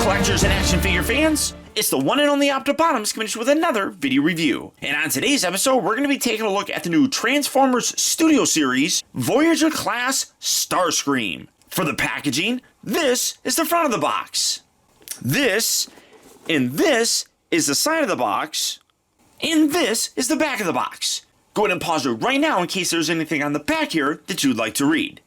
collectors and action figure fans, it's the one and only Optibotimus coming with another video review. And on today's episode, we're going to be taking a look at the new Transformers Studio Series Voyager class STARSCREAM. For the packaging, this is the front of the box. This and this is the side of the box, and this is the back of the box. Go ahead and pause it right now in case there's anything on the back here that you'd like to read.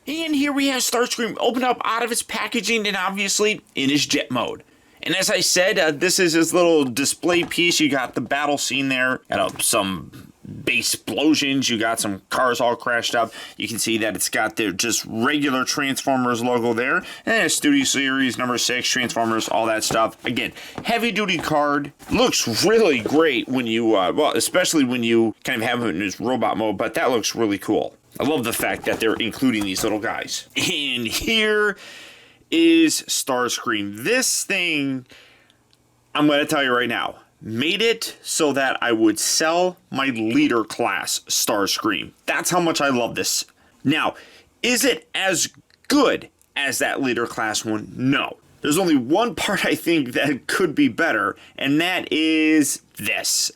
And here we have STARSCREAM opened up out of its packaging and obviously in his jet mode. And as I said, this is his little display piece. You got the battle scene there, some base explosions. You got some cars all crashed up. You can see that it's got the just regular Transformers logo there. And Studio Series number 6, Transformers, all that stuff. Again, heavy duty card. Looks really great when you, well, especially when you kind of have him in his robot mode, but that looks really cool. I love the fact that they're including these little guys. And here is STARSCREAM. This thing, I'm going to tell you right now, made it so that I would sell my leader class STARSCREAM. That's how much I love this. Now, is it as good as that leader class one? No. There's only one part I think that could be better, and that is this.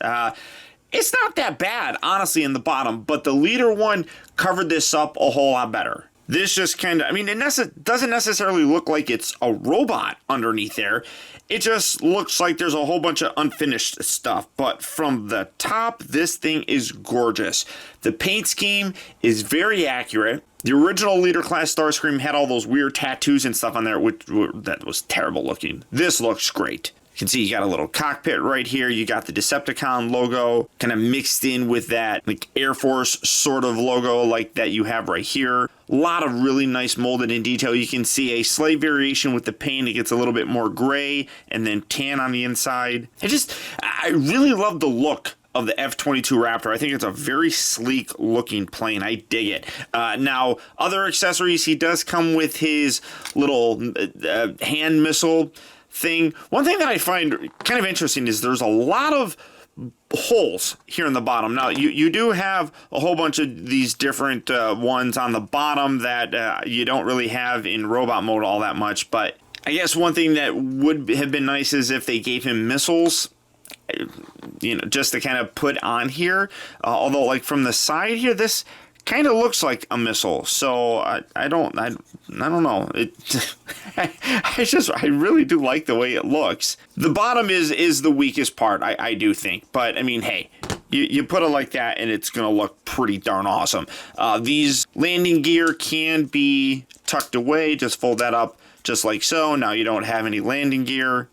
It's not that bad, honestly, in the bottom, but the leader one covered this up a whole lot better. This just kind of, I mean, it doesn't necessarily look like it's a robot underneath there. It just looks like there's a whole bunch of unfinished stuff. But from the top, this thing is gorgeous. The paint scheme is very accurate. The original leader class STARSCREAM had all those weird tattoos and stuff on there, that was terrible looking. This looks great. You can see you got a little cockpit right here. You got the Decepticon logo kind of mixed in with that like Air Force sort of logo like that you have right here. A lot of really nice molded in detail. You can see a slight variation with the paint. It gets a little bit more gray and then tan on the inside. I really love the look of the F-22 Raptor. I think it's a very sleek looking plane. I dig it. Now, other accessories, he does come with his little hand missile thing. One thing that I find kind of interesting is there's a lot of holes here in the bottom. Now, you do have a whole bunch of these different ones on the bottom that you don't really have in robot mode all that much, but I guess one thing that would have been nice is if they gave him missiles, just to kind of put on here. Although, like from the side here, this kind of looks like a missile, so I don't know. I really do like the way it looks. The bottom is the weakest part, I do think, but I mean, hey, you put it like that and it's gonna look pretty darn awesome. These landing gear can be tucked away. Just fold that up just like so. Now you don't have any landing gear.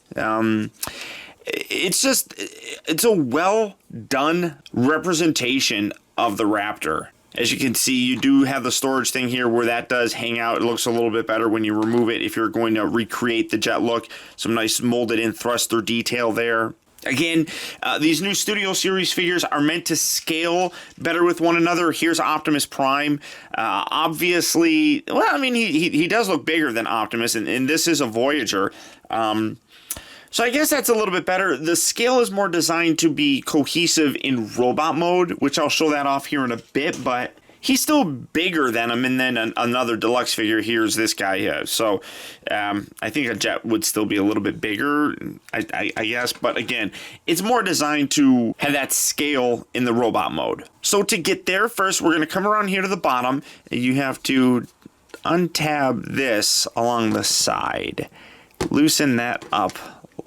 It's a well done representation of the Raptor. As you can see, you do have the storage thing here where that does hang out. It looks a little bit better when you remove it if you're going to recreate the jet look. Some nice molded in thruster detail there. Again, these new Studio Series figures are meant to scale better with one another. Here's Optimus Prime. Obviously, well, I mean, he does look bigger than Optimus, and this is a Voyager. So I guess that's a little bit better. The scale is more designed to be cohesive in robot mode, which I'll show that off here in a bit, but he's still bigger than him, and then another deluxe figure here is this guy here. So I think a jet would still be a little bit bigger, I guess, but again, it's more designed to have that scale in the robot mode. So to get there, first we're going to come around here to the bottom, and you have to untab this along the side. Loosen that up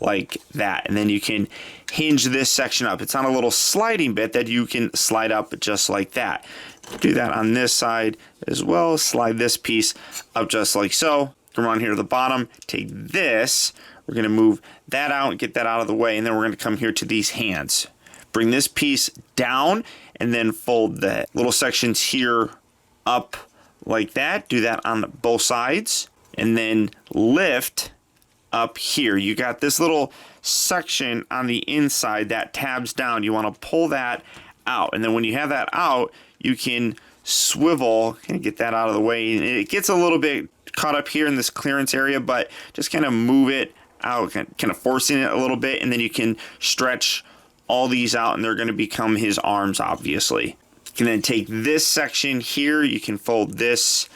like that, and then you can hinge this section up. It's on a little sliding bit that you can slide up just like that. Do that on this side as well. Slide this piece up just like so. Come around here to the bottom, take this, we're going to move that out and get that out of the way, and then we're going to come here to these hands. Bring this piece down and then fold the little sections here up like that. Do that on both sides, and then lift up here. You got this little section on the inside that tabs down. You want to pull that out, and then when you have that out, you can swivel and get that out of the way. And it gets a little bit caught up here in this clearance area, but just kind of move it out, kind of forcing it a little bit, and then you can stretch all these out, and they're going to become his arms, obviously. You can then take this section here, you can fold this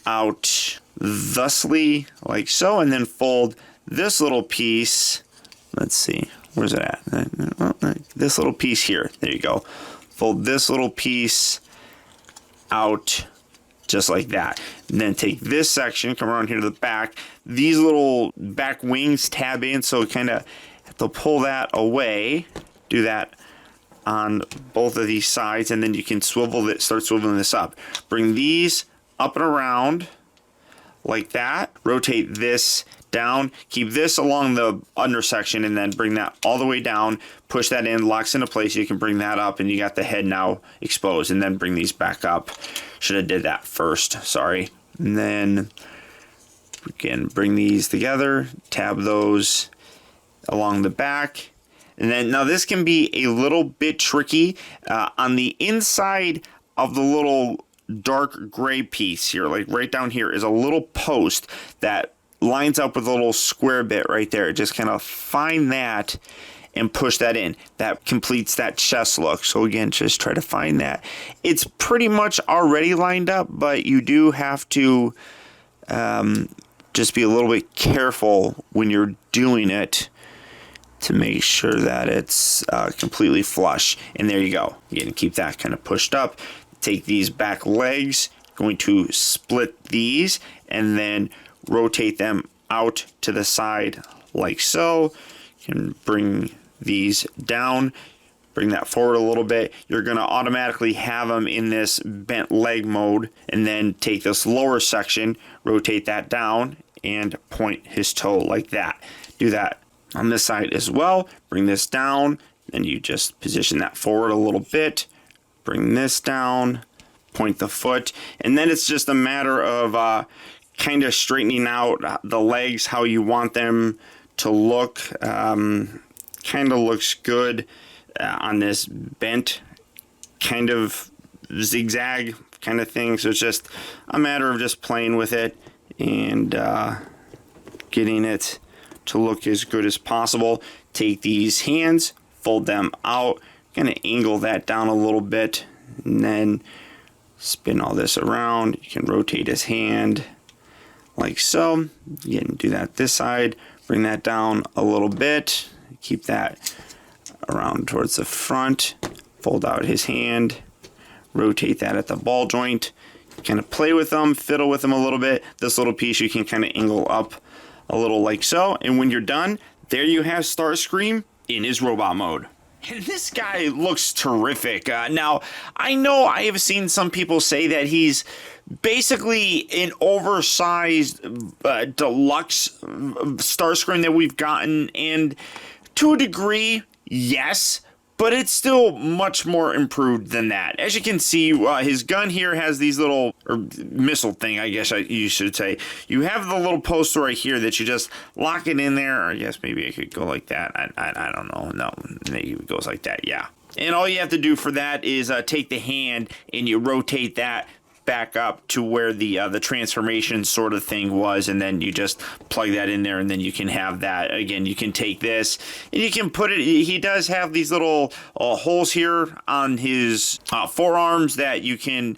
out thusly like so, and then fold this little piece, let's see, where's it at? This little piece here, there you go. Fold this little piece out just like that. And then take this section, come around here to the back. These little back wings tab in, so kind of have to pull that away. Do that on both of these sides, and then you can swivel it, start swiveling this up. Bring these up and around like that. Rotate this down. Keep this along the under section, and then bring that all the way down. Push that in, locks into place. You can bring that up, and you got the head now exposed. And then bring these back up. Should have did that first. Sorry. And then we can bring these together. Tab those along the back. And then now this can be a little bit tricky. On the inside of the little dark gray piece here, like right down here, is a little post that lines up with a little square bit right there. Just kind of find that and push that in. That completes that chest look. So again, just try to find that. It's pretty much already lined up, but you do have to just be a little bit careful when you're doing it to make sure that it's completely flush. And there you go. Again, keep that kind of pushed up. Take these back legs, going to split these, and then rotate them out to the side like so. You can bring these down, bring that forward a little bit. You're going to automatically have them in this bent leg mode, and then take this lower section, rotate that down, and point his toe like that. Do that on this side as well. Bring this down, and you just position that forward a little bit. Bring this down, point the foot, and then it's just a matter of kind of straightening out the legs how you want them to look. Kind of looks good on this bent kind of zigzag kind of thing. So it's just a matter of just playing with it and getting it to look as good as possible. Take these hands, fold them out, kind of angle that down a little bit, and then spin all this around. You can rotate his hand like so. You can do that this side, bring that down a little bit, keep that around towards the front, fold out his hand, rotate that at the ball joint, kind of play with them, fiddle with them a little bit. This little piece you can kind of angle up a little like so, and when you're done, there you have Starscream in his robot mode. And this guy looks terrific. Now, I know I have seen some people say that he's basically an oversized deluxe Starscream that we've gotten, and to a degree, yes, but it's still much more improved than that. As you can see, his gun here has these little, or missile thing, I guess you should say. You have the little poster right here that you just lock it in there, or I guess maybe it could go like that. I don't know. No, maybe it goes like that, yeah. And all you have to do for that is take the hand and you rotate that back up to where the transformation sort of thing was, and then you just plug that in there, and then you can have that. Again, you can take this and you can put it, he does have these little holes here on his forearms that you can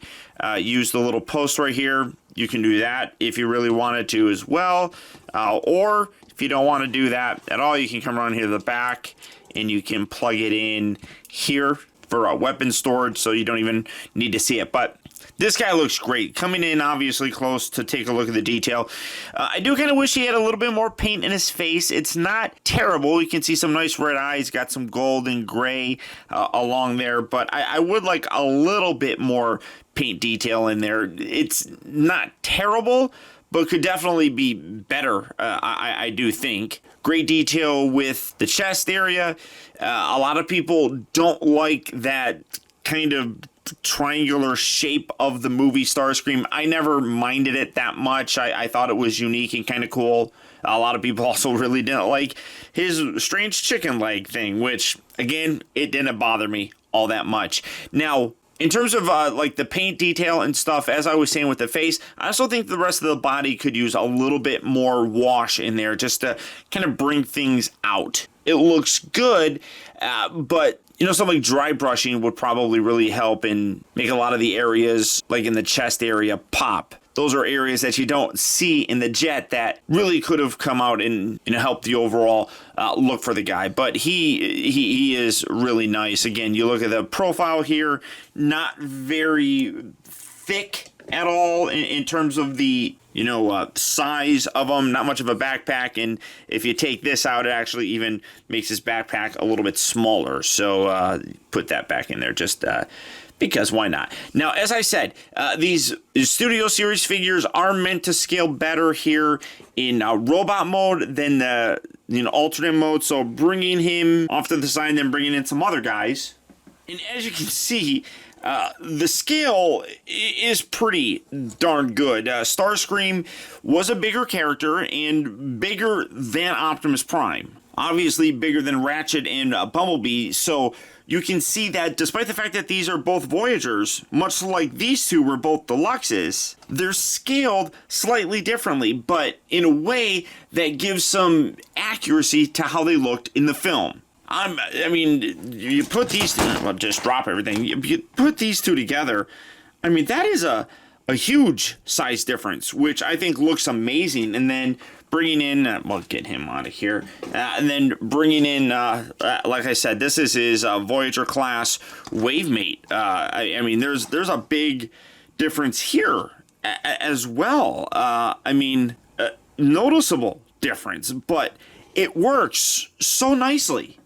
use the little post right here. You can do that if you really wanted to as well, or if you don't want to do that at all, you can come around here to the back and you can plug it in here for weapon storage, so you don't even need to see it. But this guy looks great. Coming in obviously close to take a look at the detail. I do kind of wish he had a little bit more paint in his face. It's not terrible. You can see some nice red eyes, got some gold and gray along there, but I would like a little bit more paint detail in there. It's not terrible, but could definitely be better, I do think. Great detail with the chest area. A lot of people don't like that kind of triangular shape of the movie Starscream. I never minded it that much. I thought it was unique and kind of cool. A lot of people also really didn't like his strange chicken leg thing, which, again, it didn't bother me all that much. Now, in terms of like the paint detail and stuff, as I was saying with the face, I also think the rest of the body could use a little bit more wash in there just to kind of bring things out. It looks good, but you know, something like dry brushing would probably really help and make a lot of the areas, like in the chest area, pop. those are areas that you don't see in the jet that really could have come out and helped the overall look for the guy. But he is really nice. Again, you look at the profile here, not very thick at all in terms of the size of them. Not much of a backpack, and if you take this out, it actually even makes his backpack a little bit smaller. So put that back in there just because why not? Now, as I said, these Studio Series figures are meant to scale better here in robot mode than the alternate mode. So bringing him off to the side and then bringing in some other guys. And as you can see, the scale is pretty darn good. STARSCREAM was a bigger character and bigger than Optimus Prime. Obviously bigger than Ratchet and Bumblebee, so you can see that despite the fact that these are both Voyagers, much like these two were both Deluxes, they're scaled slightly differently, but in a way that gives some accuracy to how they looked in the film. I mean, you put these two, well, just drop everything. You put these two together, I mean, that is a huge size difference, which I think looks amazing. And then bringing in, we'll get him out of here, and then bringing in, like I said, this is his Voyager class Wavemate. I mean, there's a big difference here as well. I mean, noticeable difference, but it works so nicely.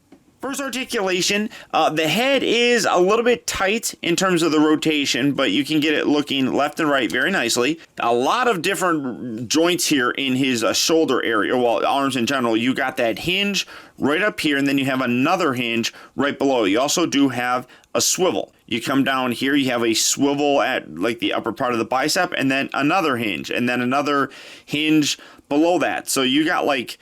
First articulation, the head is a little bit tight in terms of the rotation, but you can get it looking left and right very nicely. A lot of different joints here in his shoulder area, well, arms in general. You got that hinge right up here, and then you have another hinge right below. You also do have a swivel. You come down here, you have a swivel at like the upper part of the bicep, and then another hinge, and then another hinge below that. So you got like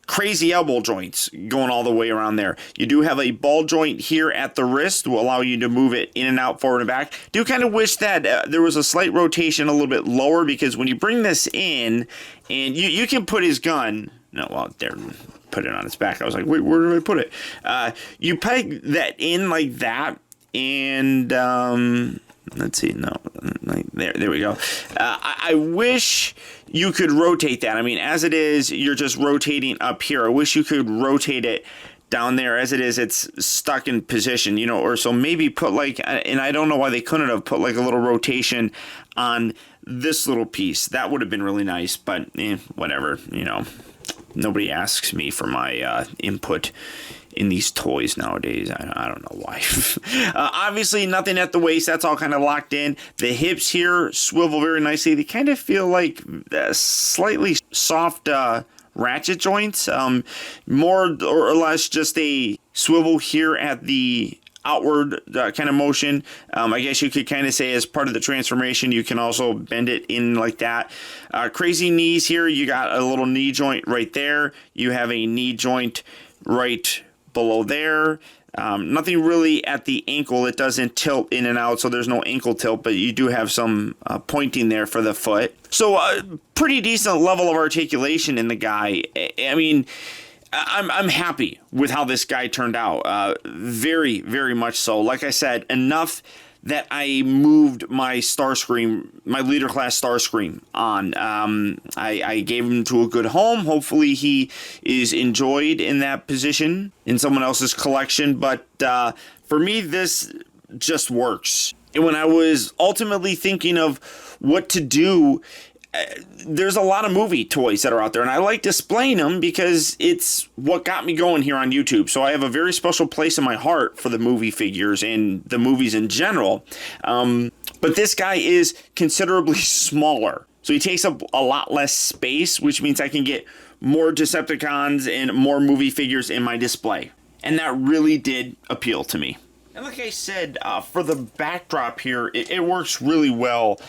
crazy elbow joints going all the way around there. You do have a ball joint here at the wrist to allow you to move it in and out, forward and back. Do kind of wish that there was a slight rotation a little bit lower, because when you bring this in, and you can put his gun, no, well, there, put it on its back. I was like, wait, where do I put it? You peg that in like that, and let's see, no, there we go. I wish you could rotate that. I mean, as it is, you're just rotating up here. I wish you could rotate it down there. As it is, it's stuck in position, or so maybe put like, and I don't know why they couldn't have put like a little rotation on this little piece. That would have been really nice, but whatever, nobody asks me for my input in these toys nowadays. I don't know why. Obviously, nothing at the waist. That's all kind of locked in. The hips here swivel very nicely. They kind of feel like slightly soft ratchet joints. More or less just a swivel here at the outward kind of motion. I guess you could kind of say as part of the transformation, you can also bend it in like that. Crazy knees here. You got a little knee joint right there. You have a knee joint right below there. Nothing really at the ankle. It doesn't tilt in and out, so there's no ankle tilt, but you do have some pointing there for the foot. So pretty decent level of articulation in the guy. I mean, I'm happy with how this guy turned out. Very, very much so. Like I said, enough that I moved my STARSCREAM, my leader class STARSCREAM on. I gave him to a good home. Hopefully he is enjoyed in that position in someone else's collection. But for me, this just works. And when I was ultimately thinking of what to do, there's a lot of movie toys that are out there, and I like displaying them because it's what got me going here on YouTube. So I have a very special place in my heart for the movie figures and the movies in general. But this guy is considerably smaller, so he takes up a lot less space, which means I can get more Decepticons and more movie figures in my display. And that really did appeal to me. And like I said, for the backdrop here, it works really well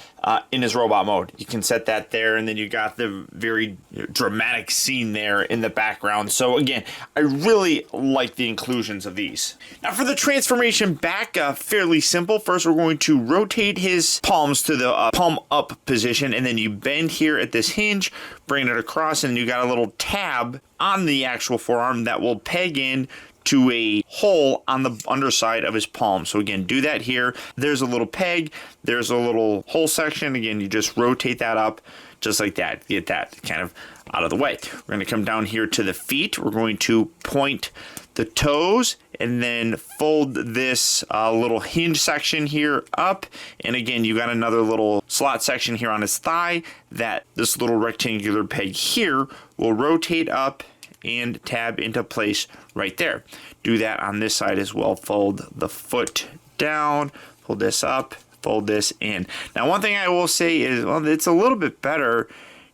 in his robot mode. You can set that there, and then you got the very dramatic scene there in the background. So again, I really like the inclusions of these. Now for the transformation back, fairly simple. First, we're going to rotate his palms to the palm up position, and then you bend here at this hinge, bring it across, and you got a little tab on the actual forearm that will peg in to a hole on the underside of his palm. So again, do that here. There's a little peg, there's a little hole section. Again, you just rotate that up just like that. Get that kind of out of the way. We're going to come down here to the feet. We're going to point the toes and then fold this little hinge section here up. And again, you got another little slot section here on his thigh that this little rectangular peg here will rotate up and tab into place right there. Do that on this side as well. Fold the foot down, pull this up, fold this in. Now, one thing I will say is, well, it's a little bit better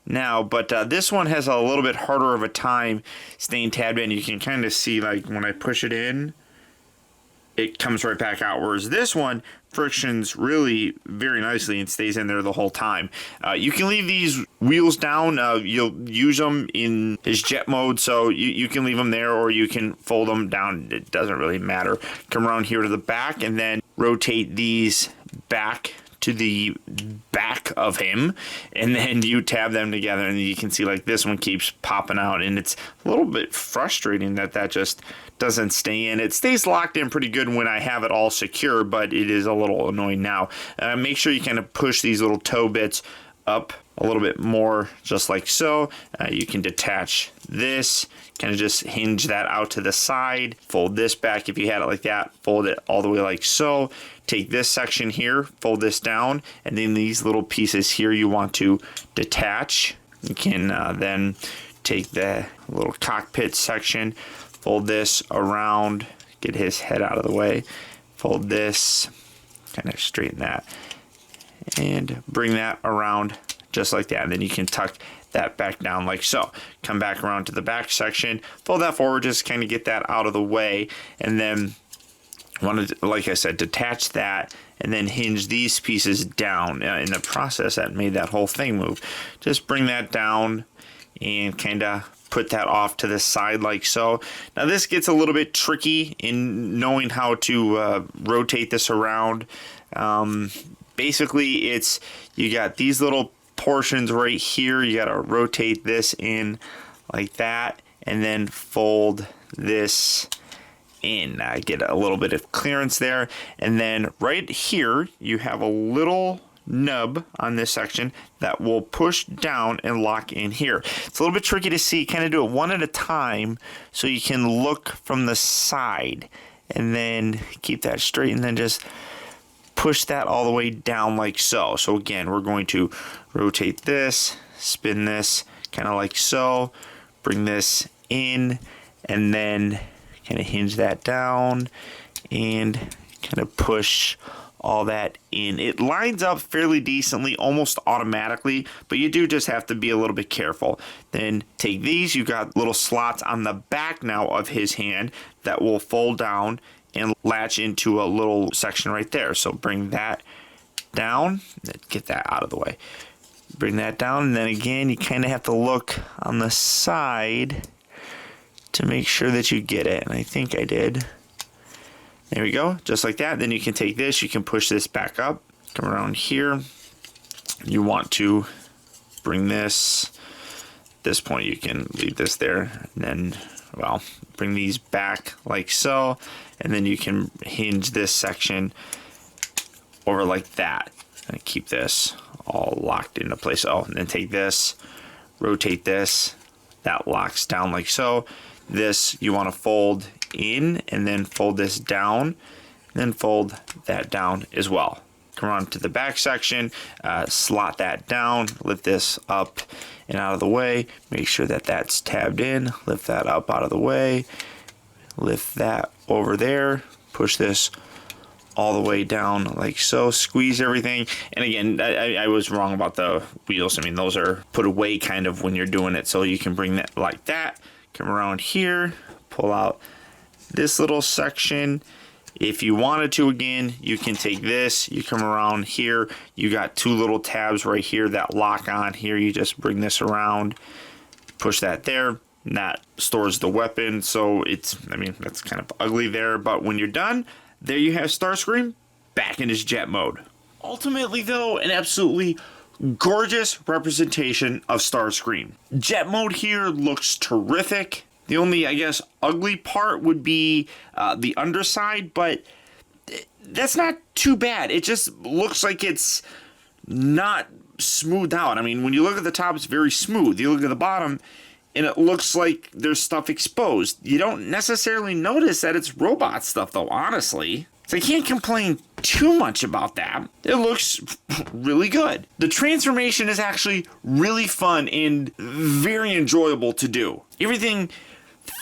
now, but this one has a little bit harder of a time staying tabbed in. You can kind of see, like, when I push it in, it comes right back out, whereas this one frictions really very nicely and stays in there the whole time. You can leave these wheels down. You'll use them in his jet mode, so you can leave them there or you can fold them down. It doesn't really matter. Come around here to the back and then rotate these back to the back of him, and then you tab them together, and you can see like this one keeps popping out, and it's a little bit frustrating that just doesn't stay in. It stays locked in pretty good when I have it all secure, but it is a little annoying now. Make sure you kind of push these little toe bits up a little bit more, just like so. You can detach this, kind of just hinge that out to the side, fold this back if you had it like that, fold it all the way like so. Take this section here, fold this down, and then these little pieces here you want to detach. You can then take the little cockpit section, fold this around, get his head out of the way, fold this, kind of straighten that, and bring that around just like that. And then you can tuck that back down like so. Come back around to the back section, fold that forward, just kind of get that out of the way, and then like I said, detach that and then hinge these pieces down. In the process that made that whole thing move. Just bring that down and kind of put that off to the side like so. Now this gets a little bit tricky in knowing how to rotate this around. Basically it's, you got these little portions right here, you got to rotate this in like that and then fold this in. Get a little bit of clearance there, and then right here you have a little nub on this section that will push down and lock in here. It's a little bit tricky to see. Kind of do it one at a time so you can look from the side, and then keep that straight, and then just push that all the way down like so. So again, we're going to rotate this, spin this kind of like so, bring this in, and then kind of hinge that down and kind of push all that in. It lines up fairly decently, almost automatically, but you do just have to be a little bit careful. Then take these, you got little slots on the back now of his hand that will fold down and latch into a little section right there. So bring that down, get that out of the way. Bring that down, and then again, you kind of have to look on the side to make sure that you get it, and I think I did. There we go, just like that. Then you can take this, you can push this back up, come around here. You want to bring this point, you can leave this there, and then, well, bring these back like so, and then you can hinge this section over like that, and keep this all locked into place. Oh, and then take this, rotate this, that locks down like so. This you want to fold in and then fold this down, then fold that down as well. Come around to the back section, slot that down, lift this up and out of the way, make sure that that's tabbed in, lift that up out of the way, lift that over there, push this all the way down like so, squeeze everything. And again, I was wrong about the wheels. I mean, those are put away kind of when you're doing it, so you can bring that like that. Come around here, pull out this little section. If you wanted to, again, you can take this, you come around here, you got two little tabs right here that lock on here. You just bring this around, push that there, and that stores the weapon. So it's, I mean, that's kind of ugly there, but when you're done, there you have Starscream back in his jet mode. Ultimately, though, an absolutely gorgeous representation of Starscream. Jet mode here looks terrific. The only, I guess, ugly part would be the underside, but that's not too bad. It just looks like it's not smoothed out. I mean, when you look at the top, it's very smooth. You look at the bottom, and it looks like there's stuff exposed. You don't necessarily notice that it's robot stuff, though, honestly. So I can't complain too much about that. It looks really good. The transformation is actually really fun and very enjoyable to do. Everything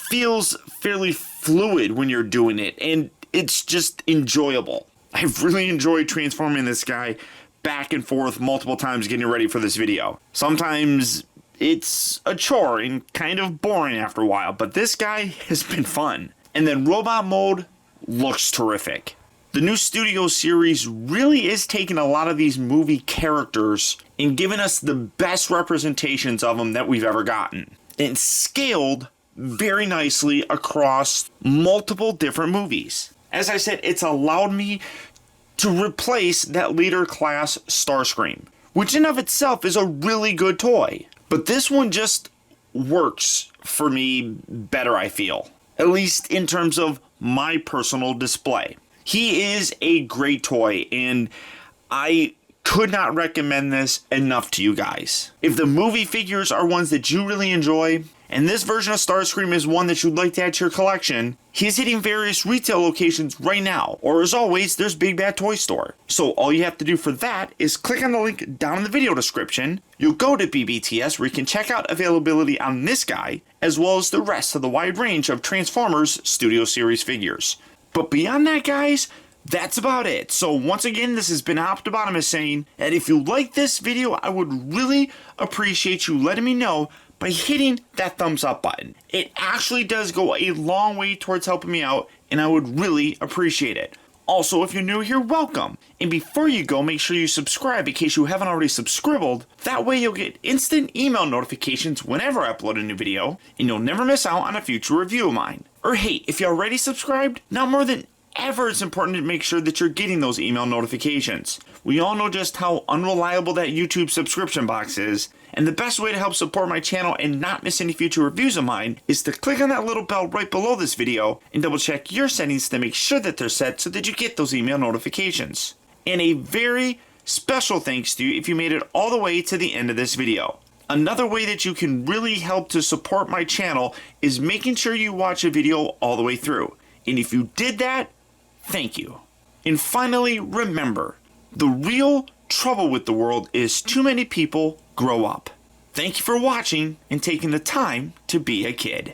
feels fairly fluid when you're doing it, and it's just enjoyable. I've really enjoyed transforming this guy back and forth multiple times getting ready for this video. Sometimes it's a chore and kind of boring after a while, but this guy has been fun. And then robot mode looks terrific. The new studio series really is taking a lot of these movie characters and giving us the best representations of them that we've ever gotten. And scaled very nicely across multiple different movies. As I said, it's allowed me to replace that leader class STARSCREAM, which in of itself is a really good toy. But this one just works for me better, I feel. At least in terms of my personal display. He is a great toy, and I could not recommend this enough to you guys. If the movie figures are ones that you really enjoy, and this version of STARSCREAM is one that you'd like to add to your collection, he's hitting various retail locations right now, or as always, there's Big Bad Toy Store. So all you have to do for that is click on the link down in the video description. You'll go to BBTS where you can check out availability on this guy, as well as the rest of the wide range of Transformers Studio Series figures. But beyond that, guys, that's about it. So once again, this has been Optibotimus saying, and if you like this video, I would really appreciate you letting me know by hitting that thumbs up button. It actually does go a long way towards helping me out, and I would really appreciate it. Also, if you're new here, welcome. And before you go, make sure you subscribe in case you haven't already subscribed. That way you'll get instant email notifications whenever I upload a new video, and you'll never miss out on a future review of mine. Or hey, if you're already subscribed, now more than ever it's important to make sure that you're getting those email notifications. We all know just how unreliable that YouTube subscription box is, and the best way to help support my channel and not miss any future reviews of mine is to click on that little bell right below this video and double check your settings to make sure that they're set so that you get those email notifications. And a very special thanks to you if you made it all the way to the end of this video. Another way that you can really help to support my channel is making sure you watch a video all the way through. And if you did that, thank you. And finally, remember, the real trouble with the world is too many people grow up. Thank you for watching and taking the time to be a kid.